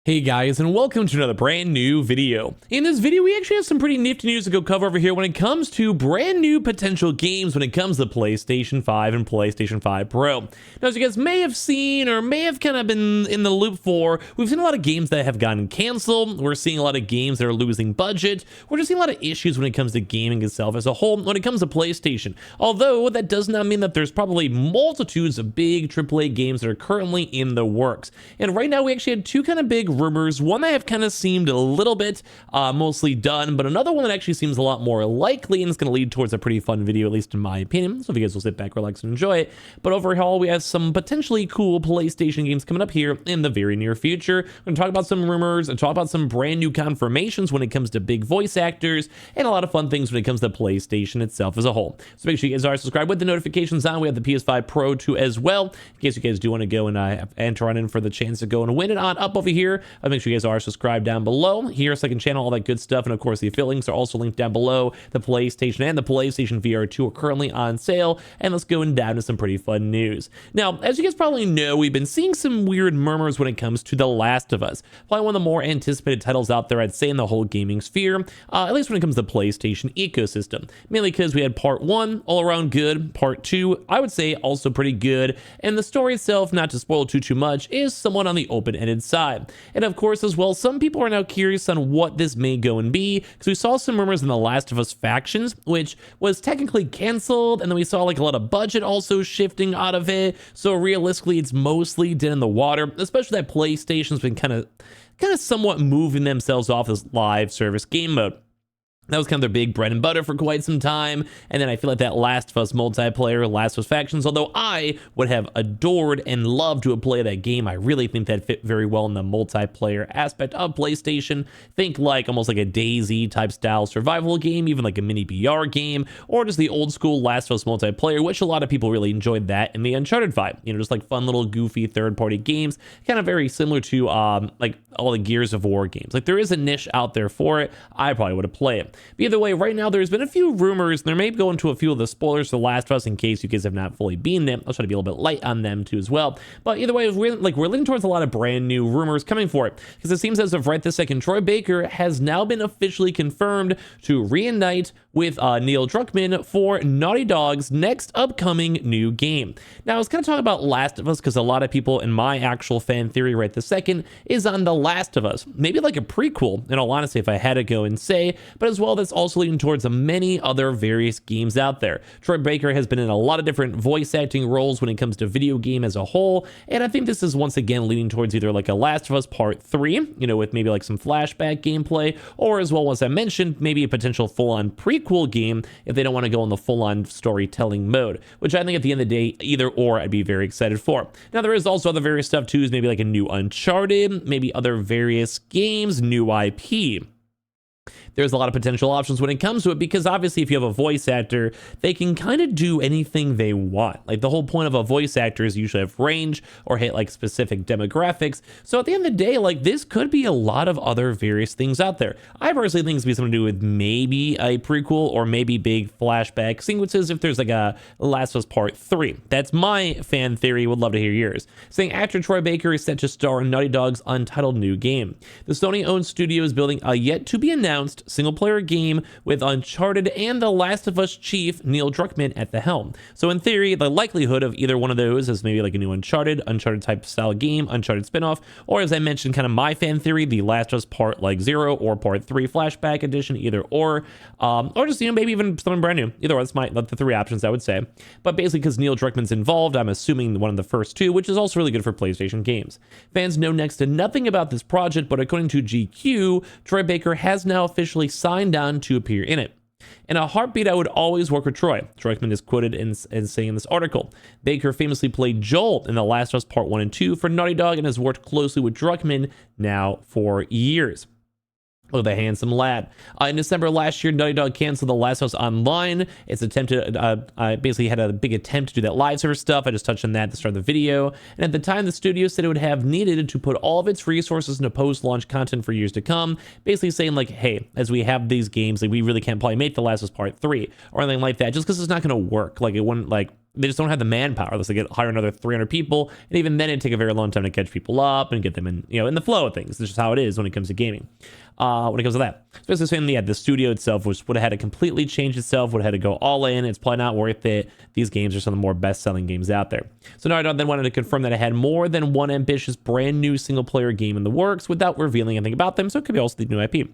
Hey guys, and welcome to another brand new video. In this video, we actually have some pretty nifty news to go cover over here when it comes to brand new potential games when it comes to PlayStation 5 and PlayStation 5 Pro. Now, as you guys may have seen or may have kind of been in the loop for, we've seen a lot of games that have gotten canceled. We're seeing a lot of games that are losing budget. We're just seeing a lot of issues when it comes to gaming itself as a whole when it comes to PlayStation. Although, that does not mean that there's probably multitudes of big AAA games that are currently in the works. And right now, we actually had two kind of big rumors, one that have kind of seemed a little bit mostly done, but another one that actually seems a lot more likely, and it's going to lead towards a pretty fun video, at least in my opinion. So if you guys will sit back, relax, and enjoy it. But overall, we have some potentially cool PlayStation games coming up here in the very near future. We're going to talk about some rumors and talk about some brand new confirmations when it comes to big voice actors, and a lot of fun things when it comes to PlayStation itself as a whole. So make sure you guys are subscribed with the notifications on. We have the PS5 Pro too as well, in case you guys do want to go and enter on in for the chance to go and win it on up over here. Make sure you guys are subscribed down below. Here, second channel, all that good stuff. And of course, the affiliate links are also linked down below. The PlayStation and the PlayStation VR 2 are currently on sale. And let's go down to some pretty fun news. Now, as you guys probably know, we've been seeing some weird murmurs when it comes to The Last of Us. Probably one of the more anticipated titles out there, I'd say, in the whole gaming sphere, at least when it comes to the PlayStation ecosystem. Mainly because we had part 1, all around good. Part 2, I would say, also pretty good. And the story itself, not to spoil too much, is somewhat on the open-ended side. And of course, as well, some people are now curious on what this may go and be, because we saw some rumors in The Last of Us Factions, which was technically canceled, and then we saw like a lot of budget also shifting out of it. So realistically, it's mostly dead in the water, especially that PlayStation's been kind of somewhat moving themselves off this live service game mode. That was kind of their big bread and butter for quite some time. And then I feel like that Last of Us multiplayer, Last of Us Factions, although I would have adored and loved to have played that game, I really think that fit very well in the multiplayer aspect of PlayStation. Think like almost like a DayZ type style survival game, even like a mini BR game, or just the old school Last of Us multiplayer, which a lot of people really enjoyed that in the Uncharted vibe. You know, just like fun little goofy third-party games, kind of very similar to like all the Gears of War games. Like there is a niche out there for it. I probably would have played it. But either way, right now there's been a few rumors, and there may go into a few of the spoilers for The Last of Us in case you guys have not fully beaten it. I'll try to be a little bit light on them too as well. But either way, we're leaning towards a lot of brand new rumors coming for it, because it seems as of right this second, Troy Baker has now been officially confirmed to reunite with Neil Druckmann for Naughty Dog's next upcoming new game. Now, I was going to talk about Last of Us because a lot of people in my actual fan theory right this second is on The Last of Us. Maybe like a prequel, in all honesty, if I had to go and say, but as well, that's also leading towards many other various games out there. Troy Baker has been in a lot of different voice acting roles when it comes to video game as a whole, and I think this is once again leading towards either like a Last of Us Part 3, you know, with maybe like some flashback gameplay, or as well, as I mentioned, maybe a potential full-on prequel game if they don't want to go in the full-on storytelling mode, which I think at the end of the day, either or I'd be very excited for. Now, there is also other various stuff too, is maybe like a new Uncharted, maybe other various games, new IP. There's a lot of potential options when it comes to it, because obviously if you have a voice actor, they can kind of do anything they want. Like the whole point of a voice actor is usually have range or hit like specific demographics. So at the end of the day, like this could be a lot of other various things out there. I personally think it's be something to do with maybe a prequel or maybe big flashback sequences if there's like a Last of Us Part 3. That's my fan theory. Would love to hear yours. Saying actor Troy Baker is set to star in Naughty Dog's untitled new game. The Sony-owned studio is building a yet-to-be-announced single-player game with Uncharted and The Last of Us chief Neil Druckmann at the helm. So in theory, the likelihood of either one of those is maybe like a new Uncharted type style game, Uncharted spinoff, or as I mentioned, kind of my fan theory, the Last of Us Part like 0 or Part 3 flashback edition, either or just, you know, maybe even something brand new. Either or, that's the three options I would say. But basically, because Neil Druckmann's involved, I'm assuming one of the first two, which is also really good for PlayStation games. Fans know next to nothing about this project, but according to GQ, Troy Baker has now officially signed on to appear in it. In a heartbeat, I would always work with Troy. Druckmann is quoted in saying in this article, Baker famously played Joel in The Last of Us Part 1 and 2 for Naughty Dog and has worked closely with Druckmann now for years. Oh, the handsome lad. In December last year, Naughty Dog canceled The Last of Us Online. It's attempted, basically had a big attempt to do that live server stuff. I just touched on that at the start of the video. And at the time, the studio said it would have needed to put all of its resources into post-launch content for years to come. Basically saying like, hey, as we have these games, like we really can't probably make The Last of Us Part 3 or anything like that, just because it's not going to work. Like it wouldn't like they just don't have the manpower. Unless they get hire another 300 people, and even then, it'd take a very long time to catch people up and get them in, in the flow of things. This is how it is when it comes to gaming. When it comes to that, especially saying, yeah, the studio itself would have had to completely change itself, would have had to go all in. It's probably not worth it. These games are some of the more best-selling games out there. So Naughty Dog then wanted to confirm that it had more than one ambitious brand new single-player game in the works without revealing anything about them, so it could be also the new IP.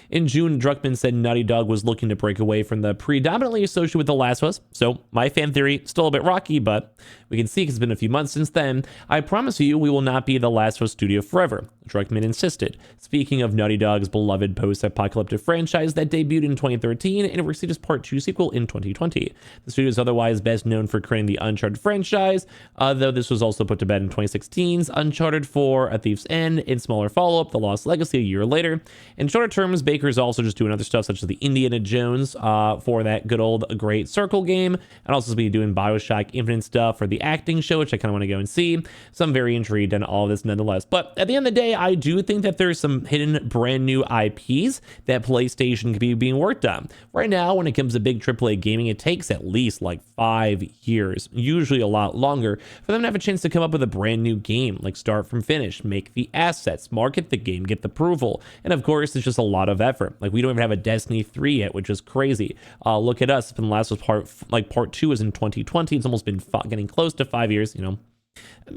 In June, Druckmann said Naughty Dog was looking to break away from the predominantly associated with The Last of Us. So my fan theory, still a bit rocky, but we can see because it's been a few months since then. I promise you, we will not be The Last of Us studio forever, Druckmann insisted. Speaking of Naughty Dog's beloved post-apocalyptic franchise that debuted in 2013 and received its Part 2 sequel in 2020. The studio is otherwise best known for creating the Uncharted franchise, though this was also put to bed in 2016's Uncharted 4, A Thief's End, in smaller follow-up, The Lost Legacy, a year later. In shorter terms, Baker is also just doing other stuff such as the Indiana Jones for that good old Great Circle game, and also be doing Bioshock Infinite stuff for the acting show, which I kind of want to go and see. So I'm very intrigued in all of this nonetheless. But at the end of the day, I do think that there's some hidden brand new IPs that PlayStation could be being worked on. Right now, when it comes to big AAA gaming, it takes at least like 5 years, usually a lot longer, for them to have a chance to come up with a brand new game, like start from finish, make the assets, market the game, get the approval. And of course, it's just a lot of effort. Like, we don't even have a Destiny 3 yet, which is crazy. Look at us. It's been the last was part 2 is in 2020. It's almost been getting close to 5 years,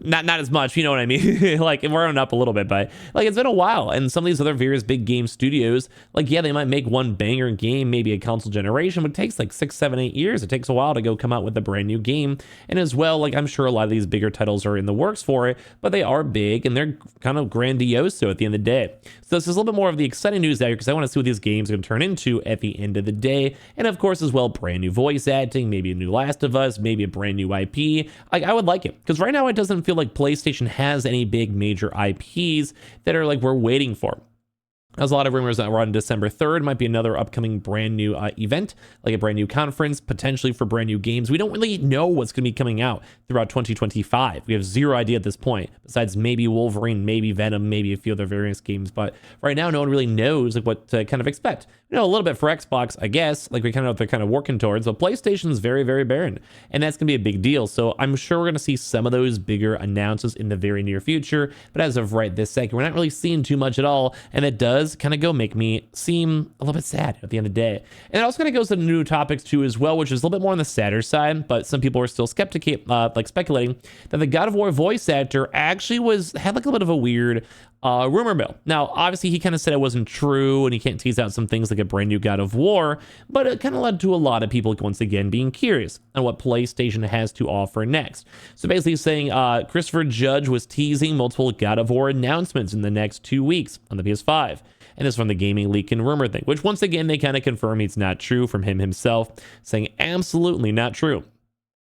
not as much, you know what I mean? Like, we're running up a little bit, but like, it's been a while. And some of these other various big game studios, like, yeah, they might make one banger game, maybe a console generation, but it takes like 6, 7, 8 years. It takes a while to go come out with a brand new game. And as well, like, I'm sure a lot of these bigger titles are in the works for it, but they are big and they're kind of grandiose at the end of the day. So this is a little bit more of the exciting news out here, because I want to see what these games are going to turn into at the end of the day. And of course, as well, brand new voice acting, maybe a new Last of Us, maybe a brand new IP. Like, I would like it, because right now it doesn't feel like PlayStation has any big major IPs that are like we're waiting for. There's a lot of rumors that we're on December 3rd might be another upcoming brand new event, like a brand new conference, potentially for brand new games. We don't really know what's going to be coming out throughout 2025. We have zero idea at this point, besides maybe Wolverine, maybe Venom, maybe a few other various games. But right now, no one really knows like what to kind of expect. A little bit for Xbox, I guess, like we kind of know what they're kind of working towards, but PlayStation is very, very barren, and that's going to be a big deal. So I'm sure we're going to see some of those bigger announcements in the very near future. But as of right this second, we're not really seeing too much at all, and it does kind of make me seem a little bit sad at the end of the day. And it also kind of goes to new topics too as well, which is a little bit more on the sadder side, but some people are still like speculating that the God of War voice actor actually had like a bit of a weird rumor mill. Now, obviously, he kind of said it wasn't true, and he can't tease out some things like a brand new God of War, but it kind of led to a lot of people once again being curious on what PlayStation has to offer next. So basically saying Christopher Judge was teasing multiple God of War announcements in the next 2 weeks on the PS5. And this is from the Gaming Leak and Rumor thing, which once again, they kind of confirm it's not true from him himself, saying absolutely not true.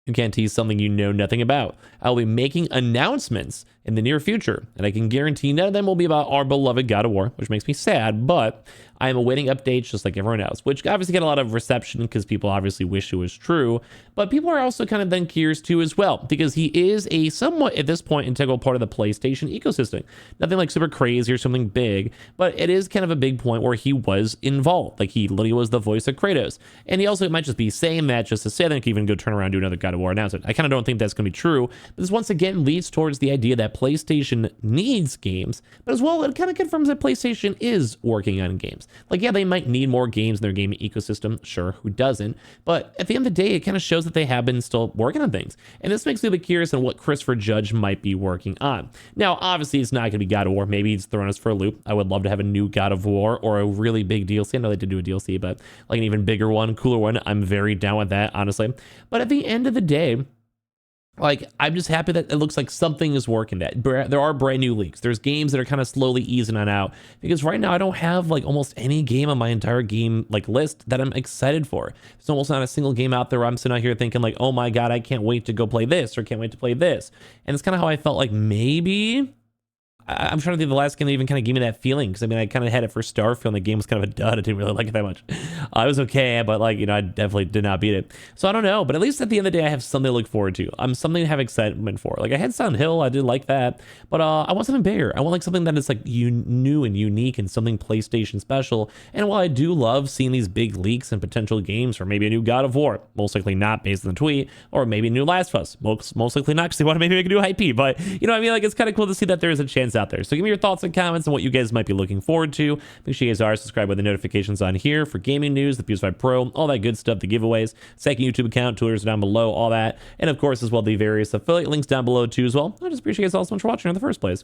You can't tease something you know nothing about. I'll be making announcements in the near future, and I can guarantee none of them will be about our beloved God of War, which makes me sad, but I am awaiting updates just like everyone else, which obviously get a lot of reception because people obviously wish it was true, but people are also kind of then curious too as well, because he is a somewhat, at this point, integral part of the PlayStation ecosystem. Nothing like super crazy or something big, but it is kind of a big point where he was involved. Like, he literally was the voice of Kratos, and he also might just be saying that just to say that he can even go turn around and do another God of War announcement. I kind of don't think that's going to be true, but this once again leads towards the idea that PlayStation needs games, but as well, it kind of confirms that PlayStation is working on games. Like, yeah, they might need more games in their gaming ecosystem. Sure, who doesn't? But at the end of the day, it kind of shows that they have been still working on things. And this makes me a bit curious on what Christopher Judge might be working on. Now, obviously, it's not going to be God of War. Maybe he's throwing us for a loop. I would love to have a new God of War or a really big DLC. I know they did do a DLC, but like an even bigger one, cooler one. I'm very down with that, honestly. But at the end of the day, like, I'm just happy that it looks like something is working. That there are brand new leaks. There's games that are kind of slowly easing on out, because right now I don't have like almost any game on my entire game like list that I'm excited for. There's almost not a single game out there where I'm sitting out here thinking like, oh my God, I can't wait to go play this or can't wait to play this. And it's kind of how I felt like maybe I'm trying to think the last game that even kind of gave me that feeling, because I mean, I kind of had it for Starfield, and the game was kind of a dud. I didn't really like it that much. It was okay, but like, you know, I definitely did not beat it. So I don't know, but at least at the end of the day, I have something to look forward to. I'm something to have excitement for. Like I had Silent Hill, I did like that, but I want something bigger. I want like something that is like new and unique and something PlayStation special. And while I do love seeing these big leaks and potential games for maybe a new God of War, most likely not based on the tweet, or maybe a new Last of Us, most likely not, because they want to maybe make a new IP. But you know what I mean? Like it's kind of cool to see that there is a chance out there. So give me your thoughts and comments on what you guys might be looking forward to. Make sure you guys are subscribed with the notifications on here for gaming news, the PS5 Pro, all that good stuff, the giveaways, second YouTube account, Twitter's down below, all that. And of course, as well, the various affiliate links down below too as well. I just appreciate you guys all so much for watching in the first place.